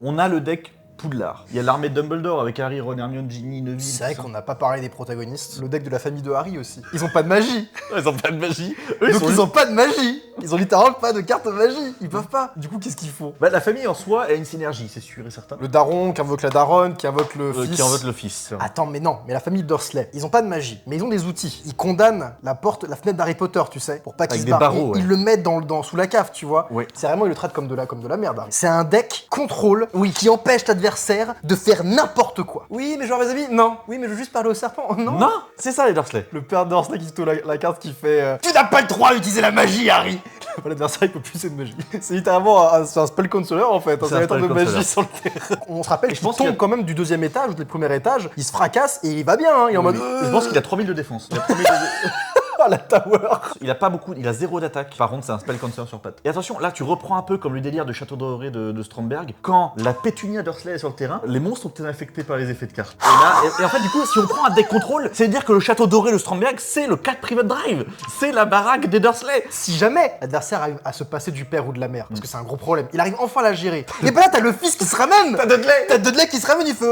On a le deck Poudlard. Il y a l'armée de Dumbledore avec Harry, Ron, Hermione, Ginny, Neville. C'est vrai qu'on n'a pas parlé des protagonistes. Le deck de la famille de Harry aussi. Ils ont pas de magie. Ils ont pas de magie. Donc ils ont pas de magie. Ils ont littéralement pas de carte magie. Ils peuvent pas. Du coup, qu'est-ce qu'ils font? Bah, la famille en soi a une synergie, c'est sûr et certain. Le daron qui invoque la daronne, qui invoque le fils. Qui en vote le fils. Attends, mais non, mais la famille Dursley, ils ont pas de magie, mais ils ont des outils. Ils condamnent la fenêtre d'Harry Potter, tu sais, pour pas qu'il Avec se des barre. barreaux, Ils ouais. le mettent sous la cave, tu vois. Ouais. C'est vraiment, ils le traitent comme de la merde, Harry. C'est un deck contrôle, oui, qui empêche l'adversaire de faire n'importe quoi. Oui, mais genre, mes amis, non. Oui, mais je veux juste parler au serpent. Non. Non, c'est ça les Dursley. Le père Dursley qui se tourne la carte qui fait Tu n'as pas le droit d'utiliser la magie, Harry. L'adversaire il peut plus utiliser de magie. C'est littéralement un spell counselor en fait. C'est un un spell de spell magie counselor. sur le terrain. On se rappelle je qu'il pense qu'il tombe y a- quand même du deuxième étage ou du premier étage. Il se fracasse et il va bien. Hein. Il est en mode Je pense qu'il a 3000 de défense. Il a 3000 de... Ah, la tower. Il a pas beaucoup, il a 0 d'attaque. Par contre, c'est un spell cancer sur patte. Et attention, là, tu reprends un peu comme le délire de Château Doré de Stromberg. Quand la Pétunia Dursley est sur le terrain, les monstres sont affectés par les effets de cartes. Et en fait, du coup, si on prend un deck contrôle, c'est dire que le Château Doré de Stromberg, c'est le 4 Private Drive. C'est la baraque des Dursley. Si jamais l'adversaire arrive à se passer du père ou de la mère, parce que c'est un gros problème, il arrive enfin à la gérer. Et ben là, t'as le fils qui se ramène. T'as Dudley. T'as Dudley qui se ramène, il fait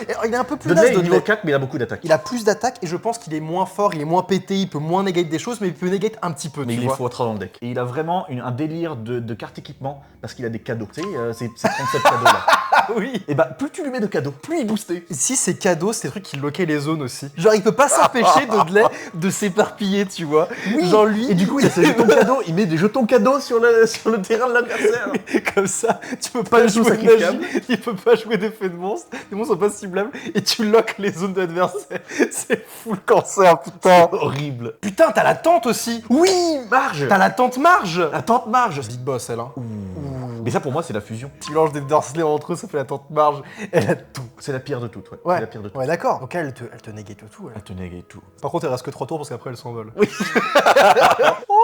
Et il est un peu plus Dudley naze, est Dudley. niveau 4, mais il a beaucoup d'attaque. Il a plus d'attaque et je pense qu'il est moins fort, il est moins pété, il peut moins negate des choses, mais il peut negate un petit peu, Mais tu il est vois. faux dans le deck. Et il a vraiment un délire de carte équipement parce qu'il a des cadeaux. Tu sais, ces 37 cadeaux là. Ah oui. Et bah, plus tu lui mets de cadeaux, plus il est boosté. Si c'est cadeau, c'est des trucs qui loquaient les zones aussi. Genre, il peut pas s'empêcher, Dudley, de s'éparpiller, tu vois. Genre, lui. Et du coup, il a ses jetons cadeaux, il met des jetons cadeaux sur le terrain de l'adversaire. comme ça, tu peux pas du tout jouer de sacrifiable. magie, il peut pas jouer d'effet de monstre, les monstres sont pas ciblables, et tu loques les zones de l'adversaire. C'est full cancer, putain. Horrible. Putain, t'as la tente aussi. Oui, Marge. T'as la tente Marge. La tante Marge. Big boss, elle, hein. Mais ça, pour moi, c'est la fusion. Tu mélanges des Dursley entre eux, ça fait la tente Marge. Elle a tout. C'est la pire de toutes, ouais. Ouais, C'est la pire de toutes. ouais, d'accord. Donc elle te négate tout. Elle. Elle te négue et tout. Par contre, il reste que 3 tours parce qu'après elle s'envole. Oui. Oh